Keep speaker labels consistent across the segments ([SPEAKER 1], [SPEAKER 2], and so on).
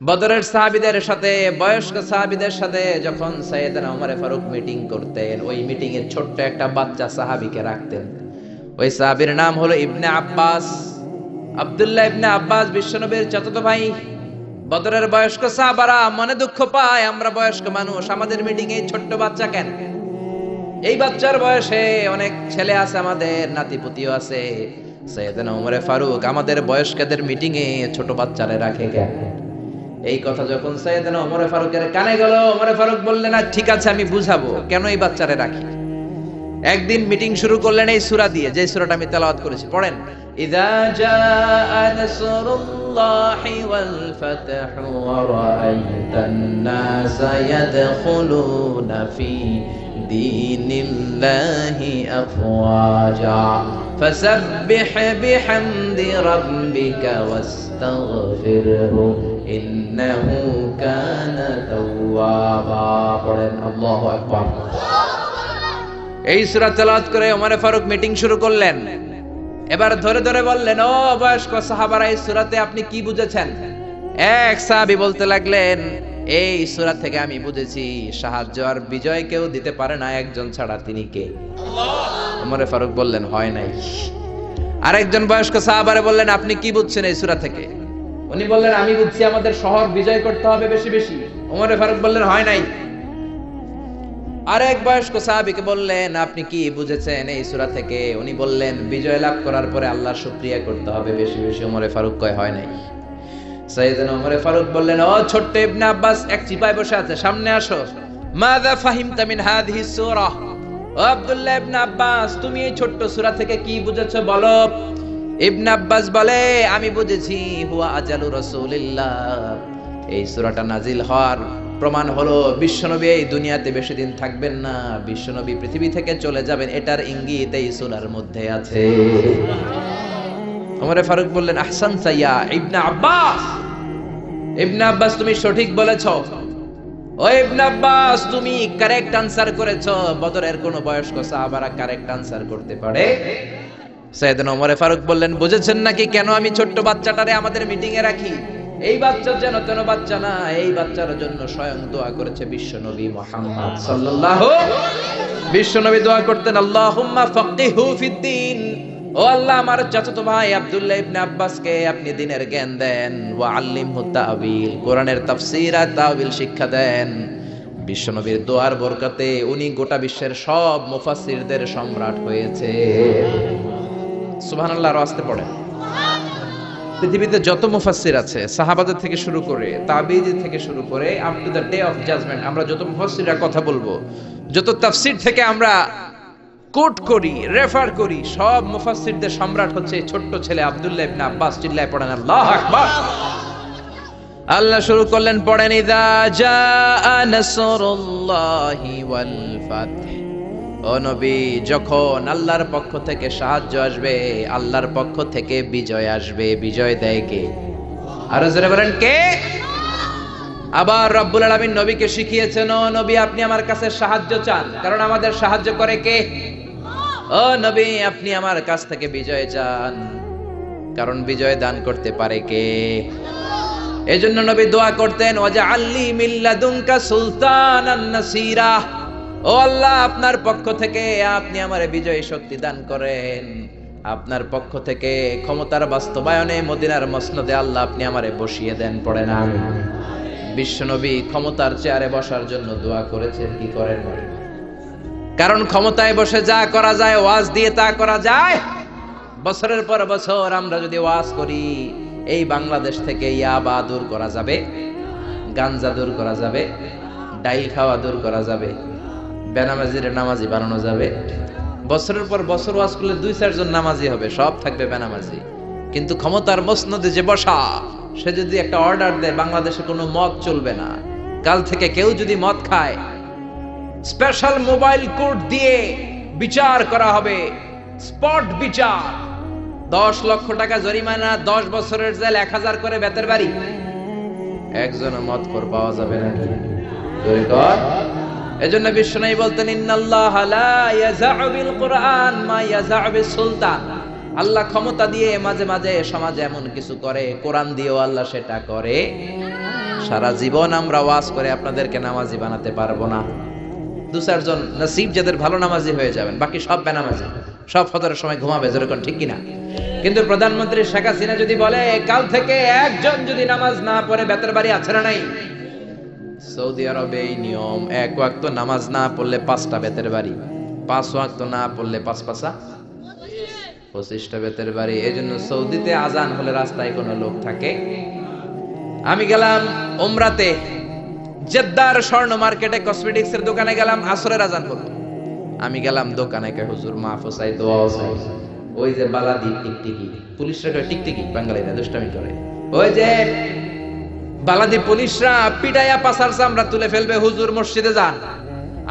[SPEAKER 1] বদরের সাহাবীদের সাথে, বয়স্ক সাহাবীদের সাথে যখন সাইয়েদনা ওমর ফারুক মিটিং করতেন, ওই মিটিং এ ছোট্ট একটা বাচ্চা সাহাবীকে রাখতেন। ওই সাহাবীর নাম হলো ইবনে আব্বাস, আব্দুল্লাহ ইবনে আব্বাস, বিশ্বনবীর চাচাতো ভাই। বদরের বয়স্ক সাহাবারা মনে দুঃখ পায়, আমরা বয়স্ক মানুষ, আমাদের মিটিং এ ছোট্ট বাচ্চা কেন? এই বাচ্চার বয়সে অনেক ছেলে আছে, আমাদের নাতিপুতিও আছে। সাইয়েদনা ওমর ফারুক আমাদের বয়স্কদের মিটিং এ ছোট বাচ্চারে রাখে কেন? এই কথা যখন সাইয়েদনা ওমর ফারুকের কানে গেল, ওমর ফারুক বললেন, না ঠিক আছে, আমি বুঝাবো কেন এই বাচ্চারে রাখি। একদিন মিটিং শুরু করলেন এই সূরা দিয়ে, যে সূরাটা আমি তেলাওয়াত করেছি, পড়েন। ইযা জাআ নাসরুল্লাহি ওয়াল ফাতহু ওয়া রাআইতান নাসা ইয়াদখুলুনা ফি দীনিল্লাহি আফওয়াজা ফাসাব্বিহ বিহামদি রাব্বিকা ওয়াস্তাগফিরহু ইন্নাহু কানা তাওয়াবা। পড়েন আল্লাহু আকবার। এই সূরা তেলাওয়াত করে ওমর ফারুক মিটিং শুরু করলেন। এবার ধরে ধরে বললেন, ও বয়স্ক সাহাবারা, এই সূরাতে আপনি কি বুঝেছেন? এক সাহাবী বলতে লাগলেন, এই সূরা থেকে আমি বুঝেছি সাহায্য আর বিজয় কেউ দিতে পারে না একজন ছাড়া, তিনি কে? আল্লাহ। ওমর ফারুক বললেন, হয় নাই। আরেকজন বয়স্ক সাহাবারে বললেন, আপনি কি বুঝছেন এই সূরা থেকে? উনি বললেন, আমি বুঝছি আমাদের শহর বিজয় করতে হবে বেশি বেশি। ওমর ফারুক বললেন, হয় নাই। আরেক বয়স্ক সাহাবীকে বললেন, আপনি কি বুঝেছেন এই সূরা থেকে? উনি বললেন, বিজয় লাভ করার পরে আল্লাহর শুকরিয়া করতে হবে বেশি বেশি। ওমর ফারুক কয়, হয় নাই। সাইয়েদনা ওমর ফারুক বললেন, ও ছোট্ট ইবনে আব্বাস, এক চিপায় বসে আছে, সামনে আসো। মাযা ফাহিমতা মিন হাযিহি সূরা? ও আব্দুল্লাহ ইবনে আব্বাস, তুমি এই ছোট্ট সূরা থেকে কি বুঝেছো বলো। ইবনে আব্বাস বলে, আমি বুঝেছি হুয়া আজালু রাসূলিল্লাহ। এই সূরাটা নাজিল হওয়ার প্রমাণ হলো বিশ্বনবী এই দুনিয়াতে বেশি দিন থাকবেন না, বিশ্বনবী পৃথিবী থেকে চলে যাবেন, এটার ইঙ্গিত এই সূরার মধ্যে আছে। ওমর ফারুক বললেন, আহসানতা ইয়া ইবনে আব্বাস। ইবনে আব্বাস, তুমি সঠিক বলেছো। ও ইবনে আব্বাস, তুমি কারেক্ট আনসার করেছো। বদরের কোন বয়স্ক সাহাবারা কারেক্ট আনসার করতে পারে? সাইয়েদনা ওমর ফারুক বললেন, বুঝেছেন নাকি কেন আমি ছোট্ট বাচ্চাটারে আমাদের মিটিং এ রাখি? এই বাচ্চা যেন তেন বাচ্চা না, এই বাচ্চার জন্য স্বয়ং দোয়া করেছে বিশ্বনবী মুহাম্মদ সাল্লাল্লাহু। বিশ্বনবী দোয়া করতেন, আল্লাহুম্মা ফাক্কিহু ফিদ্দীন। ও আল্লাহ, আমার চাচাতো ভাই আব্দুল্লাহ ইবনে আব্বাসকে আপনি দ্বীনের জ্ঞান দেন, ওয়া আল্লিমহু তা'ওয়িল, কোরআনের তাফসীর আর তা'ওয়িল শিক্ষা দেন। বিশ্বনবীর দোয়ার বরকতে উনি গোটা বিশ্বের সব মুফাসসিরদের সম্রাট হয়েছে। সুবহানাল্লাহ। আর আস্তে পড়েন। পৃথিবীতে যত মুফাসসির আছে, সাহাবাদের থেকে শুরু করে তাবিঈ থেকে শুরু করে up to the day of judgement, আমরা যত মুফাসসিররা কথা বলবো, যত তাফসীর থেকে আমরা কোট করি, রেফার করি, সব মুফাসসিরদের সম্রাট হচ্ছে ছোট্ট ছেলে আব্দুল্লাহ ইবনে আব্বাস। চিল্লায় পড়েন আল্লাহু আকবার। আল্লাহ শুরু করলেন, পড়েন, ইযা জাআ নাসরুল্লাহি ওয়াল ফাতহ। ও নবী, যখন আল্লাহর পক্ষ থেকে সাহায্য আসবে, আল্লাহর পক্ষ থেকে বিজয় আসবে, বিজয় দেয় কে? আরো জোরে বলেন, কে? আবার রব্বুল আলামিন নবীকে শিখিয়েছেন, ও নবী, আপনি আমার কাছে সাহায্য চান, কারণ আমাদের সাহায্য করে কে? ও নবী, আপনি আমার কাছ থেকে বিজয় চান, কারণ বিজয় দান করতে পারে কে? এজন্য নবী দোয়া করতেন, ওয়াজআল্লি মিন লাদুনকা সুলতানান নাসীরা। ও আল্লাহ, আপনার পক্ষ থেকে আপনি আমারে বিজয় শক্তি দান করেন, আপনার পক্ষ থেকে ক্ষমতার বাস্তবায়নে মদিনার মসনদে আল্লাহ আপনি আমারে বসিয়ে দেন। পড়েন আমিন। বিশ্বনবী ক্ষমতার চেয়ারে বসার জন্য দোয়া করেছেন, কি করেন? কারণ ক্ষমতায় বসে যা করা যায়, ওয়াজ দিয়ে তা করা যায়। বছরের পর বছর আমরা যদি ওয়াজ করি, এই বাংলাদেশ থেকে ইয়াবা দূর করা যাবে, গাঞ্জা দূর করা যাবে, ডাইল খাওয়া দূর করা যাবে, বেনামাজির নামাজি বানানো যাবে। বছরের পর বছর ওয়াজ করলে 2-4 জন নামাজি হবে, সব থাকবে বেনামাজি। কিন্তু ক্ষমতার মসনদে যে বসা, সে যদি একটা অর্ডার দেয়, বাংলাদেশে কোনো মদ চলবে না, কাল থেকে কেউ যদি মদ খায়, স্পেশাল মোবাইল কোর্ট দিয়ে বিচার করা হবে, স্পট বিচার, 10 লক্ষ টাকা জরিমানা, 10 বছরের জেল, 1000 করে বেতের বাড়ি। একজনও মদখোর পাওয়া যাবে না। এজন্য বিশ্বনবী বলতেন, ইন্নাল্লাহা লা ইয়াযা'ু বিল কুরআন মা ইয়াযা'ু বিস সুলতান। আল্লাহ ক্ষমতা দিয়ে মাঝে মাঝে সমাজে এমন কিছু করে, কোরআন দিয়েও আল্লাহ সেটা করে সারা জীবন আমরা ওয়াজ করে আপনাদেরকে নামাজি বানাতে পারবো না। দু চারজন নসিব যাদের ভালো নামাজি হয়ে যাবেন, বাকি সব বেনামাজি, সব ফজরের সময় ঘুমাবে, যেরকম ঠিক কিনা? কিন্তু প্রধানমন্ত্রী শেখ হাসিনা যদি বলে কাল থেকে একজন যদি নামাজ না পড়ে বেতের বাড়ি আছে না নাই? সৌদি আরবে এই নিয়ম, এক ওয়াক্ত নামাজ না পড়লে 5টা বেতের বাড়ি, 5 ওয়াক্ত না পড়লে 5 পাঁচা 25টা বেতের বাড়ি। এই জন্য সৌদিতে আজান হলে রাস্তায় কোনো লোক থাকে। আমি গেলাম উমরাতে, জেদ্দার স্বর্ণ মার্কেটে কসমেটিক্স এর দোকানে গেলাম, আসরের আজান হলো। আমি গেলাম দোকানে, কে হুজুর মাফ চাই, দোয়া চাই। ওই যে বালাদি টিকটিকি, পুলিশরা কয় টিকটিকি, বাঙালিরা দুষ্টামি করে, ওই যে বালাদি পুলিশরা পিটাইয়া পাছার চামড়া তুলে ফেলবে, হুজুর মসজিদে যান।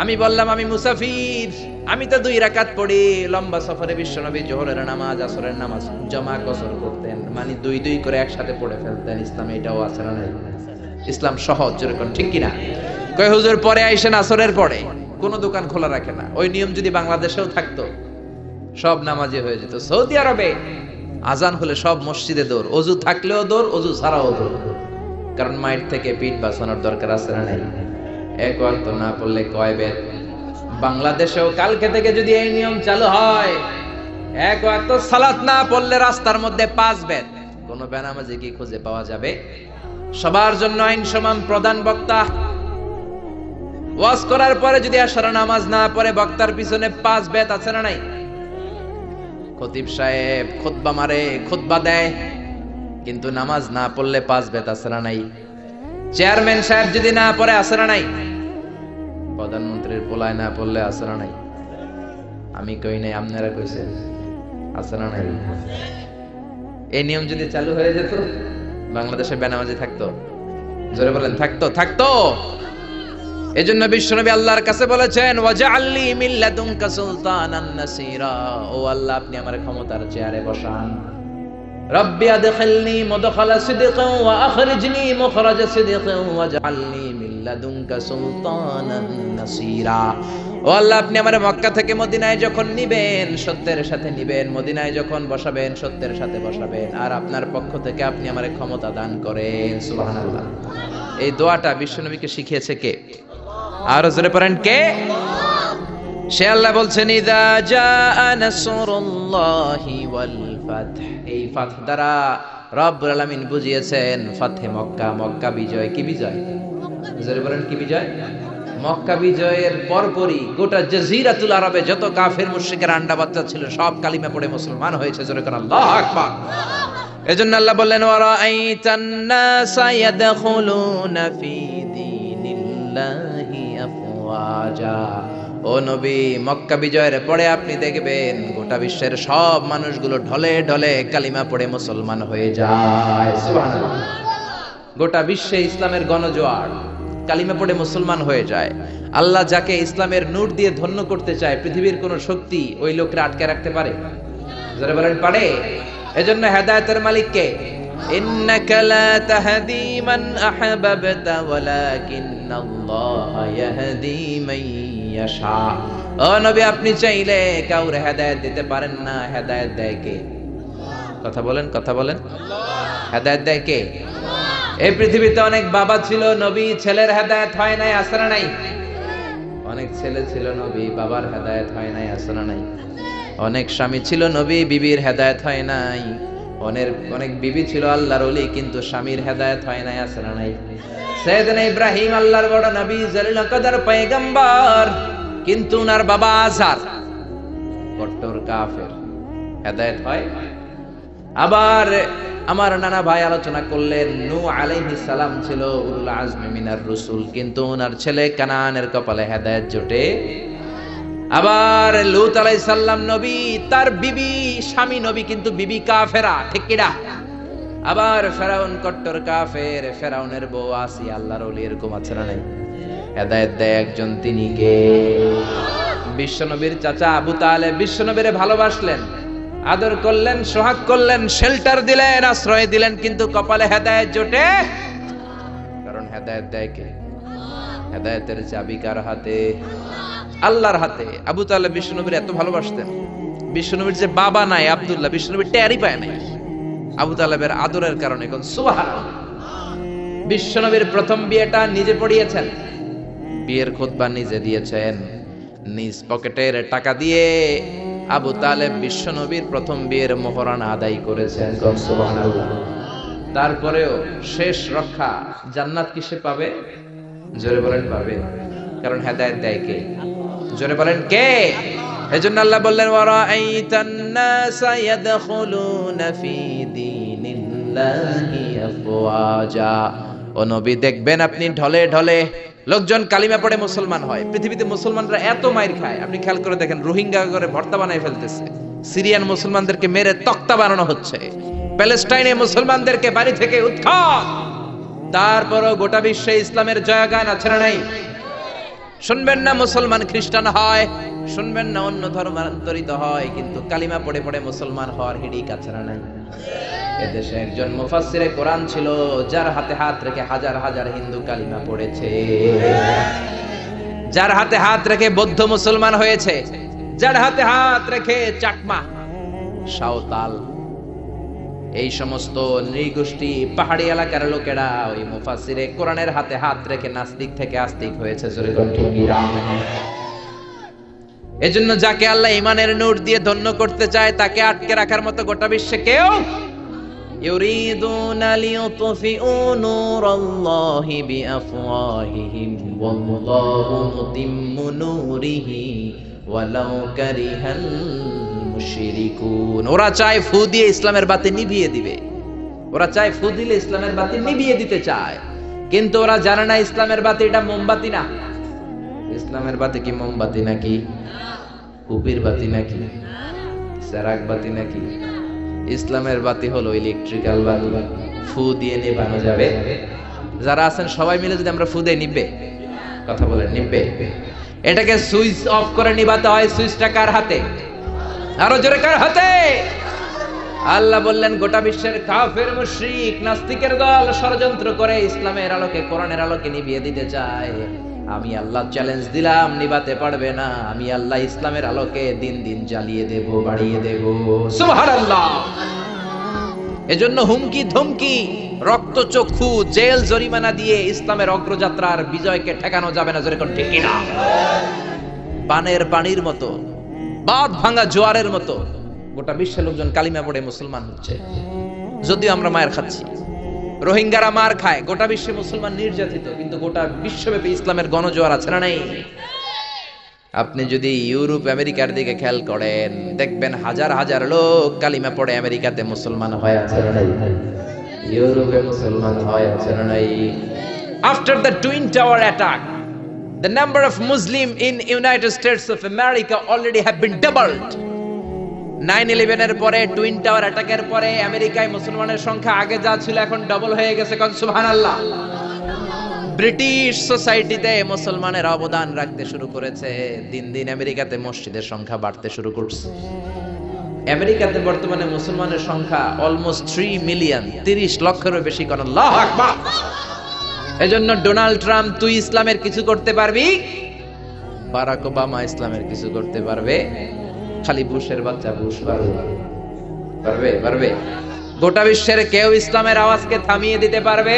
[SPEAKER 1] আমি বললাম আমি মুসাফির, আমি তো 2 রাকাত পড়ি। লম্বা সফরে বিশ্বনবী জোহরের নামাজ আসরের নামাজ জমা কসর করতেন, মানে 2 করে একসাথে পড়ে ফেলতেন। ইসলামে এটাও আছে না নাই? ইসলাম সহজ, যেরকম ঠিক কিনা? কয় হুজুর পরে আইসেন আসরের পরে, কোনো দোকান খোলা রাখে না। ওই নিয়ম যদি বাংলাদেশেও থাকতো সব নামাজি হয়ে যেত। সৌদি আরবে আজান হলে সব মসজিদে দৌড়, অজু থাকলেও দৌড়, অজু ছাড়াও দৌড়। কারণ মাইর থেকে পিঠ বাঁচানোর দরকার আছে না নাই? এক ওয়াক্ত না পড়লে কয় বেত। বাংলাদেশেও কালকে থেকে যদি এই নিয়ম চালু হয়, এক ওয়াক্ত সালাত না পড়লে রাস্তার মধ্যে 5 বেত। কোন বেনামাজি কি খুঁজে পাওয়া যাবে? সবার জন্য আইন সমান, প্রধান বক্তা ওয়াজ করার পরে যদি আসর নামাজ না পড়ে বক্তার পিছনে 5 বেত আছে না নাই? খতিব সাহেব খুতবা মারে, খুতবা দেয়, কিন্তু নামাজ না পড়লে 5 বেত আছে না নাই? চেয়ারম্যান সাহেব যদি না পড়ে আছে না নাই? প্রধানমন্ত্রীর পোলায় না পড়লে আছে না নাই? আমি কই নাই, আপনারা কইছেন, আছে না নাই? এই নিয়ম যদি চালু হয়ে যেত, বাংলাদেশে বেনামাজি থাকতো? জোরে বলেন, থাকতো? থাকতো। এজন্য বিশ্বনবী আল্লাহর কাছে বলেছেন, ওয়াজআলনি মিন লাদুনকা সুলতানান নাসীরা, ও আল্লাহ আপনি আমার ক্ষমতার চেয়ারে বসান। রব্বি আদখিলনি মুদখালা সিদকিন ওয়া আখরিজনি মুখরাজা সিদকিন ওয়াজআলনি মিন লাদুনকা সুলতানান নাসীরা। ও আল্লাহ আপনি আমারে মক্কা থেকে মদিনায় যখন নিবেন সত্যের সাথে নিবেন, মদিনায় যখন বসাবেন সত্যের সাথে বসাবেন, আর আপনার পক্ষ থেকে আপনি আমারে ক্ষমতা দান করেন। সুবহানাল্লাহ। এই দোয়াটা বিশ্বনবীকে শিখিয়েছে কে? আর জোরে পড়েন কে? সে আল্লাহ বলছেন, ইযা জাআ নাসরুল্লাহি ওয়াল ফাতহ। এই ফাতহ দ্বারা রব্বুল আলামিন বুঝিয়েছেন ফাতহে মক্কা, মক্কা বিজয়। কি বিজয়? জোরে বলেন, কি বিজয়? মক্কা বিজয়ের পরপরই গোটা জাজিরাতুল আরবে যত কাফের মুশরিকের আন্ডা বাচ্চা ছিল সব কালিমা পড়ে মুসলমান হয়েছে। জোরে করে আল্লাহু আকবার। এজন্য আল্লাহ বললেন, ওয়া রাআইতান নাসা ইয়াদখুলুনা ফি দীনিল্লাহি আফওয়াজা। ও নবী, মক্কা বিজয়ের পরে আপনি দেখবেন গোটা বিশ্বের সব মানুষগুলো ঢলে ঢলে কালিমা পড়ে মুসলমান হয়ে যায়। সুবহানাল্লাহ। গোটা বিশ্বে ইসলামের গণজোয়ার, কালিমা পড়ে মুসলমান হয়ে যায়। আল্লাহ যাকে ইসলামের নূর দিয়ে ধন্য করতে চায়, পৃথিবীর কোন শক্তি ওই লোককে আটকে রাখতে পারে? যারা বলেন পারে। এজন্য হেদায়েতের মালিক কে? ইন্নাকা লা তাহদি মান আহবাবতা ওয়ালাকিন্নাল্লাহা ইয়াহদি মান ইয়াশা। ও নবী, আপনি চাইলে কাউরে হেদায়েত দিতে পারেন না, হেদায়েত দেয় কে? কথা বলেন, কথা বলেন। হেদায়েত দেয় কে? এই পৃথিবীতে অনেক বাবা ছিল নবী, ছেলের হেদায়েত হয় নাই, আছে না নাই? অনেক ছেলে ছিল নবী, বাবার হেদায়েত হয় নাই, আছে না নাই? অনেক স্বামী ছিল নবী, বিবির হেদায়েত হয় নাই। অনেক বিবি ছিল আল্লাহর ওলি, কিন্তু স্বামীর হেদায়েত হয় নাই, আছে না নাই? সাইয়েদনা ইব্রাহিম আল্লাহর বড় নবী, জলিল কদর পয়গম্বর, কিন্তু ওনার বাবা আযর কট্টর কাফের, হেদায়েত হয়? আবার আমার নানা ভাই আলোচনা করলেন, নূহ আলাইহিস সালাম ছিল উলুল আজমি মিনার রাসূল, কিন্তু ওনার ছেলে কানানের কপালে হেদায়েত জোটে। আবার লূত আলাইহিস সালাম নবী, তার বিবি স্বামী নবী, কিন্তু বিবি কাফেরা, ঠিক কিনা? আবার ফেরাউন কট্টর কাফের, ফেরাউনের বউ আসিয়া আল্লাহর ওলি, এরকম আছে না নাই? হেদায়েত দেয় একজন, তিনি কে? বিশ্বনবীর চাচা আবু তালেব বিশ্বনবীরে ভালোবাসলেন, আদর করলেন, সোহাগ করলেন, শেল্টার দিলেন, আশ্রয় দিলেন, কিন্তু কপালে হেদায়েত জোটে? কারণ হেদায়েত দেয় কে? হেদায়েতের চাবি কার হাতে? আল্লাহর হাতে। আবু তালেব বিশ্বনবীর এত ভালোবাসতেন, বিশ্বনবীর যে বাবা নাই আব্দুল্লাহ, বিশ্বনবীর টেরই পায় নাই আবু তালেবের আদরের কারণে। কোন সুবহানাল্লাহ। বিশ্বনবীর প্রথম বিয়েটা নিজে পড়িয়েছেন, বিয়ের খুতবা নিজে দিয়েছেন, নিজ পকেটের টাকা দিয়ে আবু তালেব বিশ্বনবীর প্রথম বিয়ের মোহরানা আদায় করেছেন। সুবহানাল্লাহ। তারপরেও শেষ রক্ষা জান্নাত কিসে পাবে? জোরে বলেন পাবে, কারণ হেদায়েত দেয় কে? জোরে বলেন কে? এজন্য আল্লাহ বললেন ওয়ারাআইতান নাসা ইয়াদখুলুনা ফি দীনিল্লাহি আফওয়াজা। ও নবী, দেখবেন আপনি ঢলে ঢলে লোকজন কালিমা পড়ে মুসলমান হয়। পৃথিবীতে মুসলমানরা এত মাইর খায়, আপনি খেয়াল করে দেখেন, রোহিঙ্গা করে ভর্তা বানায় ফেলতেছে, সিরিয়ান মুসলমানদেরকে মেরে তক্তা বানানো হচ্ছে, প্যালেস্টাইনে মুসলমানদেরকে বাড়ি থেকে উৎখাত। তারপরও গোটা বিশ্বে ইসলামের জয়গান আছে না নাই? শুনবেন না মুসলমান খ্রিস্টান হয়, শুনবেন না অন্য ধর্মান্তরিত হয়, কিন্তু কালিমা পড়ে পড়ে মুসলমান হওয়ার হিড়িক আছে না নাই? এদেশে একজন মুফাসসিরে কোরআন ছিল, যার হাতে হাত রেখে হাজার হাজার হিন্দু কালিমা পড়েছে, যার হাতে হাত রেখে বৌদ্ধ মুসলমান হয়েছে, যার হাতে হাত রেখে চাকমা, সাঁওতাল, এই সমস্ত নৃগোষ্ঠী পাহাড়ি এলাকার লোকেরা ওই মুফাসসিরে কোরআনের হাতে হাত রেখে নাস্তিক থেকে আস্তিক হয়েছে। এজন্য যাকে আল্লাহ ইমানের নূর দিয়ে ধন্য করতে চায় তাকে আটকে রাখার মতো গোটা বিশ্বে কেউ। ইউরিদুনা লিইউতফিউ নূরাল্লাহি বিআফওয়াহিহিম ওয়াল্লাহু মুতিম্মু নূরিহি ওয়ালাউ কারিহাল মুশরিকুন। ওরা চায় ফু দিয়ে ইসলামের বাতি নিভিয়ে দিবে, ওরা চায় ফু দিলে ইসলামের বাতি নিভিয়ে দিতে চায়, কিন্তু ওরা জানে না ইসলামের বাতি এটা মোমবাতি না। ইসলামের বাতি কি মোমবাতি নাকি কুপির বাতি নাকি সেরাক বাতি নাকি? ইসলামের বাতি হলো ইলেকট্রিক্যাল বাতি, ফু দিয়ে নেভানো যাবে। যারা আছেন সবাই মিলে যদি আমরা ফু দিয়ে নিবে, কথা বলেন নিবে, এটাকে সুইচ অফ করে নিভাতে হয়। সুইচটা কার হাতে? আরো জোরে কার হাতে? আল্লাহ বললেন গোটা বিশ্বের কাফের মুশরিক নাস্তিকের দল ষড়যন্ত্র করে ইসলামের আলোকে কোরআনের আলোকে নিভিয়ে দিতে চায়। আমি আল্লাহ চ্যালেঞ্জ দিলাম, নিভাতে পারবে না। আমি আল্লাহ ইসলামের আলোকে দিন দিন জ্বালিয়ে দেব, বাড়িয়ে দেব। সুবহানাল্লাহ। এজন্য হুমকি ধমকি, রক্ত চক্ষু, জেল জরিমানা দিয়ে ইসলামের অগ্রযাত্রার বিজয়কে ঠেকানো যাবে না। যেরকম ঠিক কিনা? পানের পানির মতো, বাঁধ ভাঙা জোয়ারের মতো গোটা বিশ্বের লোকজন কালিমা পড়ে মুসলমান হচ্ছে, যদিও আমরা মায়ের খাচ্ছি। রোহিঙ্গারা মার খায়, গোটা বিশ্বে মুসলমান নির্যাতিত, কিন্তু গোটা বিশ্বব্যাপী ইসলামের গণজোয়ার আছে না নাই? আপনি যদি ইউরোপ আমেরিকার দিকে খেয়াল করেন, দেখবেন হাজার হাজার লোক কালিমা পড়ে আমেরিকাতে মুসলমান হয় আছে না নাই? ইউরোপে মুসলমান হয় আছে না নাই? After the twin tower attack, the number of Muslim in United States of America already have been doubled. 9/11 এর পরে, টুইন টাওয়ার অ্যাটাকের পরে আমেরিকায় মুসলমানের সংখ্যা আগে যা ছিল এখন ডবল হয়ে গেছে। কোন সুবহানাল্লাহ। ব্রিটিশ সোসাইটিতে মুসলমানের অবদান রাখতে শুরু করেছে। দিন দিন আমেরিকাতে মসজিদের সংখ্যা বাড়তে শুরু করছে। আমেরিকাতে বর্তমানে মুসলমানের সংখ্যা অলমোস্ট 3 মিলিয়ন, 30 লক্ষেরও বেশি। কোন আল্লাহু আকবার। এজন্য ডোনাল্ড ট্রাম্প, তুই ইসলামের কিছু করতে পারবি? বারাক ওবামা ইসলামের কিছু করতে পারবে? খালি বুশের বাচ্চা বুশ পারবে? পারবে? গোটা বিশ্বের কেউ ইসলামের আওয়াজকে থামিয়ে দিতে পারবে?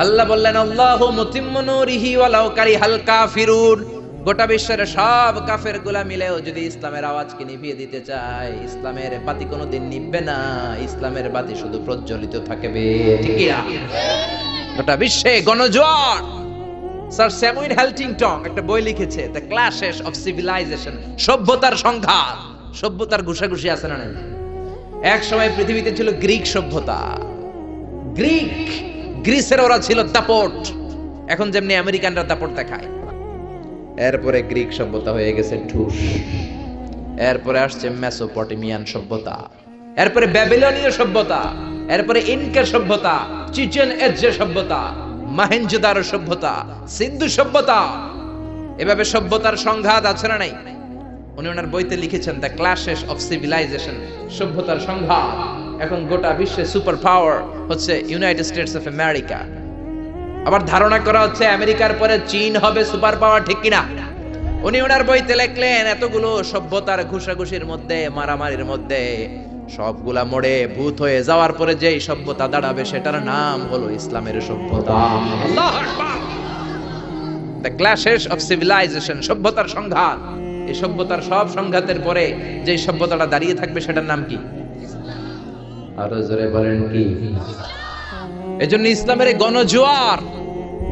[SPEAKER 1] আল্লাহ বললেন আল্লাহু মুতিম্মু নূরিহি ওয়ালাউ কারিহাল কাফিরুন। গোটা বিশ্বের সব কাফেরগুলা মিলেও যদি ইসলামের আওয়াজকে নিভিয়ে দিতে চায়, ইসলামের বাতি কোনোদিন নিভবে না। ইসলামের বাতি শুধু প্রজ্বলিত থাকবে। ঠিক কি না? গোটা বিশ্বে গণজোয়ার। স্যার স্যামুয়েল হ্যালটিংটন একটা বই লিখেছে, দ্য ক্ল্যাশেস অফ সিভিলাইজেশন, সভ্যতার সংঘাত। সভ্যতার ঘুষাঘুষি আছে না নাই? এক সময় পৃথিবীতে ছিল গ্রিক সভ্যতা। গ্রিসের ওরা ছিল দাপট, এখন যেমনি আমেরিকানরা দাপট দেখায়। এরপরে গ্রিক সভ্যতা হয়ে গেছে ঠুস। এরপরে আসছে মেসোপটেমিয়ান সভ্যতা, এরপরে ব্যাবিলনীয় সভ্যতা, এরপরে ইনকা সভ্যতা, চিচেন এৎজে সভ্যতা, মহেঞ্জোদারো সভ্যতা, সিন্ধু সভ্যতা। এভাবে সভ্যতার সংঘাত আছে না নাই? উনি ওনার বইতে লিখেছেন দ্য ক্ল্যাশেস অফ সিভিলাইজেশন, সভ্যতার সংঘাত। এখন গোটা বিশ্বে সুপার পাওয়ার হচ্ছে ইউনাইটেড স্টেটস অফ আমেরিকা। আবার ধারণা করা হচ্ছে আমেরিকার পরে চীন হবে সুপার পাওয়ার। ঠিক কিনা? উনি ওনার বইতে লিখলেন এতগুলো সভ্যতার ঘুষাঘুষির মধ্যে, মারামারির মধ্যে সবগুলা মরে ভূত হয়ে যাওয়ার পরে যেই সভ্যতা দাঁড়াবে সেটার নাম হলো ইসলামের সভ্যতা। আল্লাহু আকবার। দ্য ক্ল্যাশেস অফ সিভিলাইজেশন, সভ্যতার সংঘাত। এই সভ্যতার সব সংঘাতের পরে যে সভ্যতাটা দাঁড়িয়ে থাকবে সেটার নাম কি? আরো জোরে বলেন কি? এজন্য ইসলামের এই গণজোয়ার,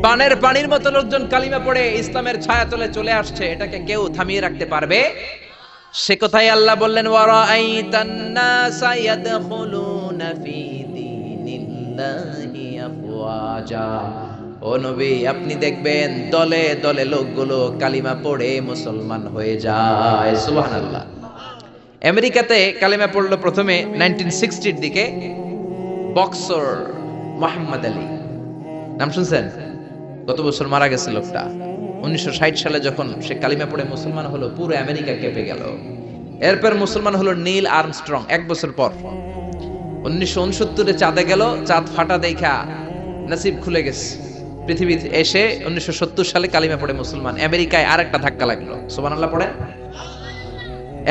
[SPEAKER 1] বানের পানির মতো লোকজন কালিমা পড়ে ইসলামের ছায়াতলে চলে আসছে, এটাকে কেউ থামিয়ে রাখতে পারবে? সে কথাই আল্লাহ বললেন, ওয়ারাআইতান নাসা ইয়াদখুলুনা ফি দীনিল্লাহি আফওয়াজা। ও নবী, আপনি দেখবেন দলে দলে লোকগুলো কালিমা পড়ে মুসলমান হয়ে যায়। সুবহানাল্লাহ। আমেরিকাতে কালিমা পড়লো প্রথমে 1960 দিকে বক্সার মোহাম্মদ আলী, নাম শুনছেন? গত বছর মারা গেছে লোকটা। 1960 সালে যখন সে কালিমা পড়ে মুসলমান হলো, পুরো আমেরিকা কেঁপে গেল। এরপর মুসলমান হলো নীল আর্মস্ট্রং এক বছর পর। 1969 চাঁদে গেল, চাঁদ ফাটা দেখা নসিব খুলে গেছে। পৃথিবীতে এসে 1970 সালে কালিমা পড়ে মুসলমান। আমেরিকায় আরেকটা ধাক্কা লাগলো, সুবহানাল্লাহ পড়ে।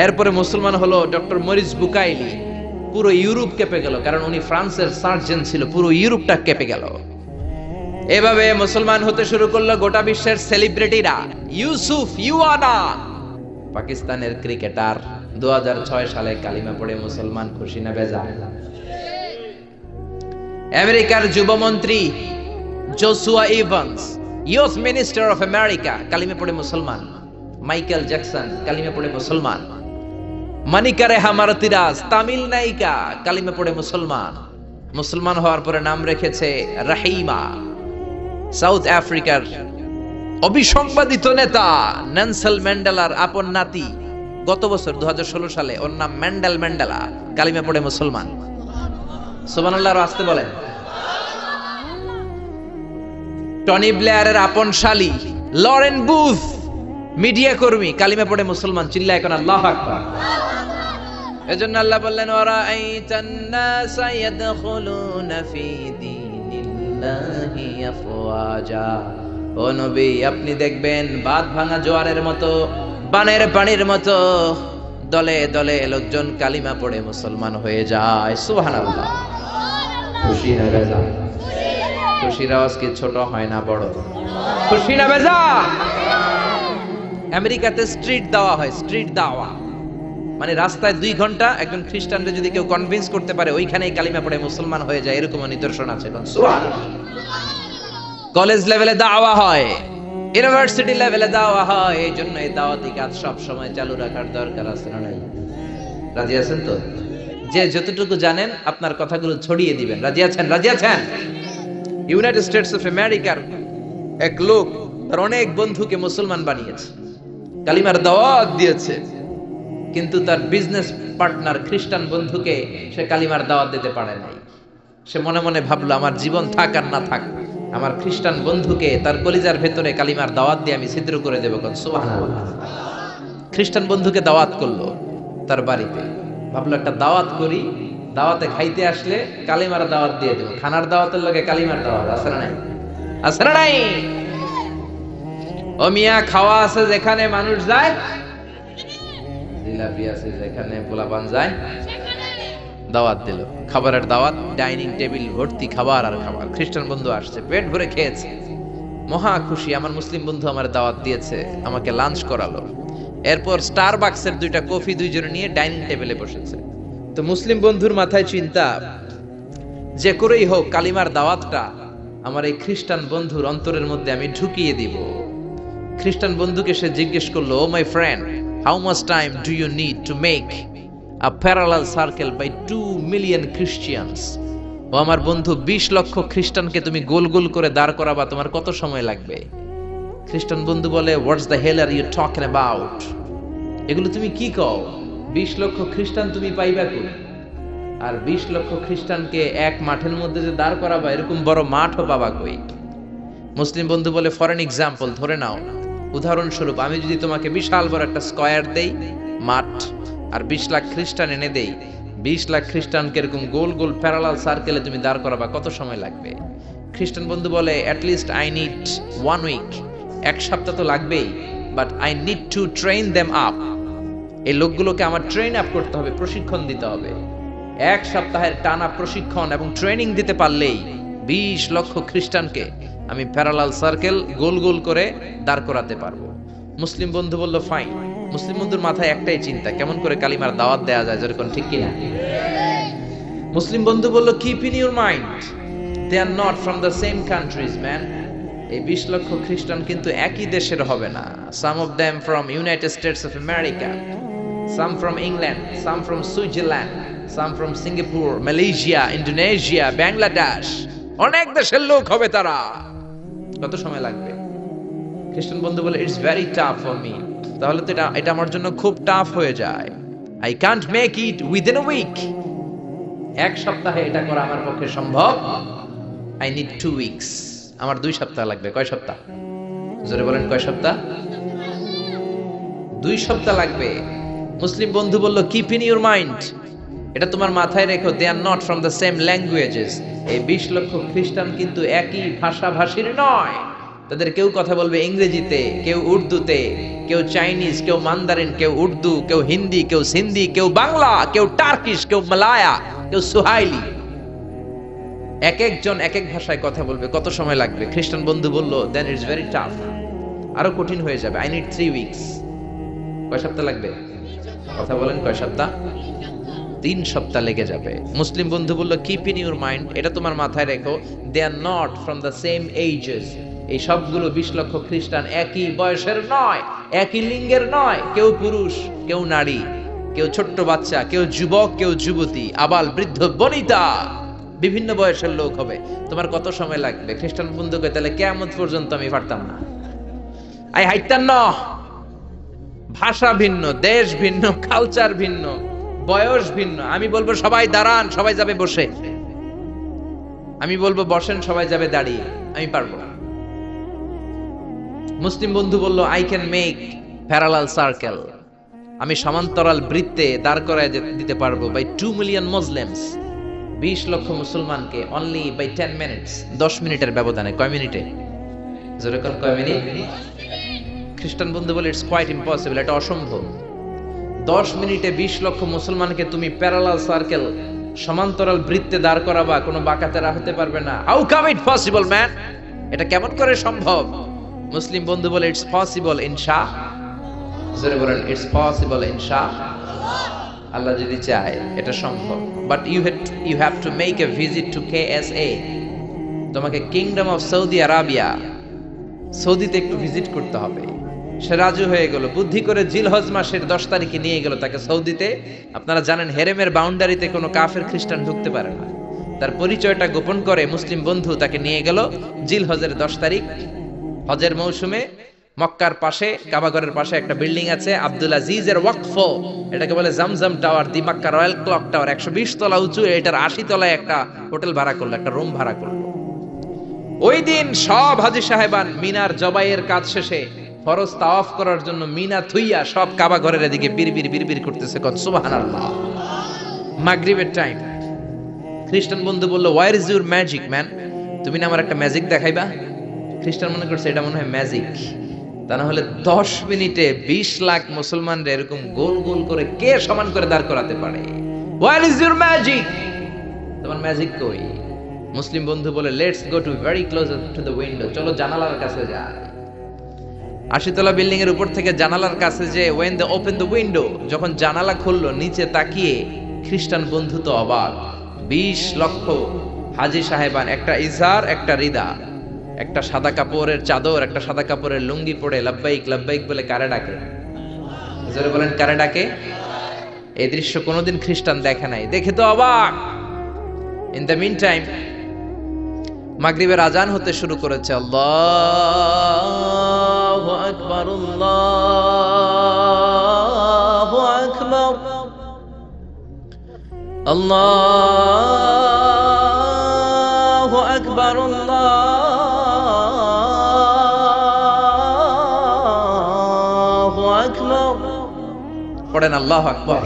[SPEAKER 1] এরপরে মুসলমান হলো ডক্টর মরিস বুকাইলি। পুরো ইউরোপ কেঁপে গেল, কারণ উনি ফ্রান্সের সার্জন ছিল। পুরো ইউরোপটা কেঁপে গেল। এভাবে মুসলমান হতে শুরু করলো গোটা বিশ্বের সেলিব্রিটিরা। ইউসুফ ইউয়ানা, পাকিস্তানের ক্রিকেটার, 2006 সালে কালিমা পড়ে মুসলমান। খুশি না বেজার? আমেরিকার যুবমন্ত্রী Joshua Evans, youth minister of America, কালিমা পড়ে মুসলমান। মাইকেল জ্যাকসন কালিমা পড়ে মুসলমান। মানিকা রেহা মারতিরাজ, তামিল নায়িকা, কালিমা পড়ে মুসলমান। মুসলমান হওয়ার পরে নাম রেখেছে রাহিমা। সাউথ আফ্রিকার অবিসংবাদিত নেতা নেলসন ম্যান্ডেলার আপন নাতি, গত বছর 2016 সালে ওর নাম ম্যান্ডেলা, কালিমা পড়ে মুসলমান। সুবহানাল্লাহ আসতে বলেন। টনি ব্লেয়ারের আপন শালী লরেন বুথ, মিডিয়া কর্মী, কালিমা পড়ে মুসলমান। চিল্লায় এখন আল্লাহু আকবার। এজন্য আল্লাহ বললেন, ওয়ারাআইতান নাসা ইয়াদখুলুনা ফি দীনিল্লাহি আফওয়াজা। ও নবী, আপনি দেখবেন বাঁধ ভাঙা জোয়ারের মতো, বানের পানির মতো দলে দলে লোকজন কালিমা পড়ে মুসলমান হয়ে যায়। সুবহানাল্লাহ। খুশি না বেজা? খুশির আওয়াজ কি ছোট হয় না বড়? খুশি না বেজা? আমেরিকাতে স্ট্রিট দাওয়া হয়, স্ট্রিট দাওয়া মানে রাস্তায় 2 ঘন্টা একজন খ্রিস্টানকে যদি কেউ কনভিন্স করতে পারে, ওইখানেই কালিমা পড়ে মুসলমান হয়ে যায়। এরকম নিদর্শন আছে। সুবহানাল্লাহ। কলেজ লেভেলে দাওয়া হয়, ইউনিভার্সিটি লেভেলে দাওয়া হয়। এই জন্য এই দাওয়াতি কাজ সব সময় চালু রাখার দরকার আছে না নাই? রাজি আছেন তো? যে যতটুকু জানেন আপনার কথাগুলো ছড়িয়ে দিবেন। রাজি আছেন? রাজি আছেন? ইউনাইটেড স্টেটস অফ আমেরিকার এক লোক তার অনেক বন্ধুকে মুসলমান বানিয়েছে, কালিমার দাওয়াত দিয়েছে, কিন্তু তার বিজনেস পার্টনার খ্রিস্টান বন্ধুকে সে কালিমার দাওয়াত দিতে পারে নাই। সে মনে মনে ভাবলো, আমার জীবন থাক আর না থাক, আমার খ্রিস্টান বন্ধুকে তার কলিজার ভেতরে কালিমার দাওয়াত দিয়ে আমি ছিদ্র করে দেবো। সুবহানাল্লাহ। খ্রিস্টান বন্ধুকে দাওয়াত করলো তার বাড়িতে, ভাবলো একটা দাওয়াত করি, দাওয়াতে খাইতে আসলে কালিমার দাওয়াত দিয়ে দেবো। খানার দাওয়াতের লগে কালিমার দাওয়াত আছে না নাই? আছে না নাই? ও মিয়া, খাওয়া আছে যেখানে মানুষ যায়, জিলাপি আছে যেখানে পোলাপান যায়, দাওয়াত দিল, খাবারের দাওয়াত, ডাইনিং টেবিল ভর্তি খাবার আর খাবার। খ্রিস্টান বন্ধু আসছে, পেট ভরে খেয়েছে, মহা খুশি, আমার মুসলিম বন্ধু আমার দাওয়াত দিয়েছে, আমাকে লাঞ্চ করালো। এরপর স্টারবাকসের 2টা কফি দুইজনে নিয়ে ডাইনিং টেবিলে বসেছে। তো মুসলিম বন্ধুর মাথায় চিন্তা, যে করেই হোক কালিমার দাওয়াতটা আমার এই খ্রিস্টান বন্ধুর অন্তরের মধ্যে আমি ঢুকিয়ে দিব। খ্রিস্টান বন্ধুকে সে জিজ্ঞেস করলো, oh my friend, how much time do you need to make a parallel circle by 2 million Christians? ও আমার বন্ধু, 20 লক্ষ খ্রিস্টানকে তুমি গোল গোল করে দাঁড় করাবা, তোমার কত সময় লাগবে? খ্রিস্টান বন্ধু বলে, what's the hell are you talking about? এগুলো তুমি কি কও? 20 লক্ষ খ্রিস্টান তুমি পাইবা কই? আর 20 লক্ষ খ্রিস্টানকে এক মাঠের মধ্যে যে দাঁড় করাবা, এরকম বড় মাঠও পাবা কই? মুসলিম বন্ধু বলে, ফর এন এক্সাম্পল, ধরে নাও, উদাহরণস্বরূপ আমি যদি তোমাকে বিশাল বড় একটা স্কয়ার দেই, মাঠ, আর 20 লাখ খ্রিস্টান এনে দেই, 20 লাখ খ্রিস্টানকে এরকম গোল গোল প্যারালাল সার্কেলে তুমি দাঁড় করাবা, কত সময় লাগবে? খ্রিস্টান বন্ধু বলে, at least I need 1 week, 1 সপ্তাহ তো লাগবেই, but I need to train them up. এই লোকগুলোকে আমার ট্রেন আপ করতে হবে, প্রশিক্ষণ দিতে হবে। এক সপ্তাহের টানা প্রশিক্ষণ এবং ট্রেনিং দিতে পারলেই 20 লক্ষ খ্রিস্টানকে আমি প্যারালাল সার্কেল গোল গোল করে দাঁড় করাতে পারবো। মুসলিম বন্ধু বলল ফাইন। মুসলিম বন্ধুর মাথায় একটাই চিন্তা, কেমন করে কালিমার দাওয়াত দেয়া যায়, যেরকম ঠিক কিনা? মুসলিম বন্ধু বলল keep in your mind, they are not from the same countries man. এই 20 লক্ষ খ্রিস্টান কিন্তু একই দেশের হবে না। Some of them from United States of America, some from England, some from Switzerland, some from Singapore, Malaysia, Indonesia, Bangladesh, অনেক দেশের লোক হবে তারা। কত সময় লাগবে? খ্রিস্টান বন্ধু বলে it's very tough for me. তাহলে তো এটা আমার জন্য খুব টাফ হয়ে যায়। I can't make it within a week. এক সপ্তাহে এটা করা আমার পক্ষে সম্ভব। I need 2 weeks. আমার 2 সপ্তাহ লাগবে। কয় সপ্তাহ? জোরে বলেন, কয় সপ্তাহ? 2 সপ্তাহ লাগবে। মুসলিম বন্ধু বলল কিপ ইন ইউর মাইন্ড, এটা তোমার মাথায় রেখো, they are not from the same languages. এই 20 লক্ষ খ্রিস্টান কিন্তু একই ভাষাভাষীর নয়। তাদের কেউ কথা বলবে ইংরেজিতে, কেউ উর্দুতে, কেউ চাইনিজ, কেউ মান্দারিন, কেউ উর্দু, কেউ হিন্দি, কেউ সিন্ধি, কেউ বাংলা, কেউ টার্কিশ, কেউ মালায়া, কেউ সুহাইলি। এক একজন এক এক ভাষায় কথা বলবে। কত সময় লাগবে? খ্রিস্টান বন্ধু বলল দেন ইটস ভেরি টাফ, আরো কঠিন হয়ে যাবে। I need 3 weeks. কয় সপ্তাহ লাগবে? কথা বলেন, কয় সপ্তাহ? 3 সপ্তাহ লেগে যাবে। মুসলিম বন্ধু বলল কিপ ইন ইউর মাইন্ড, এটা তোমার মাথায় রেখো, they are not from the same ages. এই সবগুলো 20 লক্ষ খ্রিস্টান একই বয়সের নয়, একই লিঙ্গের নয়। কেউ পুরুষ, কেউ নারী, কেউ ছোট্ট বাচ্চা, কেউ যুবক, কেউ যুবতী, আবাল বৃদ্ধ বনিতা, বিভিন্ন বয়সের লোক হবে। তোমার কত সময় লাগবে? খ্রিস্টান বন্ধু কয় তাহলে কিয়ামত পর্যন্ত আমি পারতাম না। আই হাইতাম না। ভাষা ভিন্ন, দেশ ভিন্ন, কালচার ভিন্ন, বয়স ভিন্ন। আমি বলবো সবাই দাঁড়ান, সবাই যাবে বসে। আমি বলবো বসেন, সবাই যাবে দাঁড়িয়ে। আমি পারবো না। মুসলিম বন্ধু বলল I can make parallel circle, আমি সমান্তরাল বৃত্তে দাঁড় করায় দিতে পারবো বাই 2 মিলিয়ন মুসলিমস, 20 লক্ষ মুসলমানকে অনলি বাই 10 মিনিটস, 10 মিনিটের ব্যবধানে। কয় মিনিটে? যেরকম কয় মিনিট? খ্রিস্টান বন্ধু বলে ইটস কোয়াইট ইম্পসিবল, এটা অসম্ভব। 10 মিনিটে 20 লক্ষ মুসলমানকে তুমি প্যারালাল সার্কেল, সমান্তরাল বৃত্তে দাঁড় করাবা, কোনো বাঁকাতেরা হতে পারবে না। How come it possible man? এটা কেমন করে সম্ভব? মুসলিম বন্ধু বলে ইটস পসিবল ইনশাআল্লাহ। জোরে বলেন, ইটস পসিবল ইনশাআল্লাহ। আল্লাহ যদি চায় এটা সম্ভব। But you have to make a visit to KSA। তোমাকে কিংডম অফ সৌদি আরাবিয়া, সৌদিতে একটু ভিজিট করতে হবে। সে রাজু হয়ে গেল, বুদ্ধি করে জিলহজ মাসের 10 তারিখে নিয়ে গেল তাকে সৌদিতে। আপনারা জানেন হেরেমের বাউন্ডারিতে কোনো কাফের খ্রিস্টান ঢুকতে পারে না। তার পরিচয়টা গোপন করে মুসলিম বন্ধু তাকে নিয়ে গেল জিলহজের 10 তারিখ, হজের মৌসুমে। মক্কার পাশে, কাবাঘরের পাশে একটা বিল্ডিং আছে আব্দুল আজিজের ওয়াকফ, এটাকে বলে জামজাম টাওয়ার, দি মক্কা রয়্যাল ক্লক টাওয়ার। 120 তলা উঁচু, এটার 80 তলায় একটা হোটেল ভাড়া করলো, একটা রুম ভাড়া করলো। ওই দিন সব হাজী সাহেবান মিনার জবাইয়ের কাজ শেষে ফরজ তাওয়াফ করার জন্য মিনা থুইয়া সব কাবা ঘরের এদিকে বিড়বিড় করতেছে, কত সুবহানাল্লাহ। মাগরিবের টাইম। খ্রিস্টান বন্ধু বলল where is your magic man? তুমি না আমার একটা ম্যাজিক দেখাইবা? খ্রিস্টান মনে করছে এটা মনে হয় ম্যাজিক। তা না হলে 10 মিনিটে 20 লাখ মুসলমানরা এরকম গোল গোল করে কে সমান করে দাঁড় করাতে পারে? Where is your magic? তোমার ম্যাজিক কই? মুসলিম বন্ধু বলে let's go to very close to the window, চলো জানালার কাছে যাই। 80 তলা বিল্ডিং এর উপর থেকে জানালার কাছে যে when they open the window, যখন জানালা খুললো, নিচে তাকিয়ে খ্রিস্টান বন্ধু তো অবাক। 20 লক্ষ হাজী সাহেবান, একটা ইজার, একটা রিদা, একটা সাদা কাপড়ের চাদর, একটা সাদা কাপড়ের লুঙ্গি পরে লাব্বাইক লাব্বাইক বলে কারে ডাকে? জোরে বলেন, কারে ডাকে? এই দৃশ্য কোনোদিন খ্রিস্টান দেখে নাই, দেখে তো অবাক। ইন দ্য মিন টাইম মাগরিবের আজান হতে শুরু করেছে। আল্লাহু আকবার, আল্লাহু আকবার, আল্লাহু আকবার, আল্লাহু আকবার। পড়েন আল্লাহু আকবার।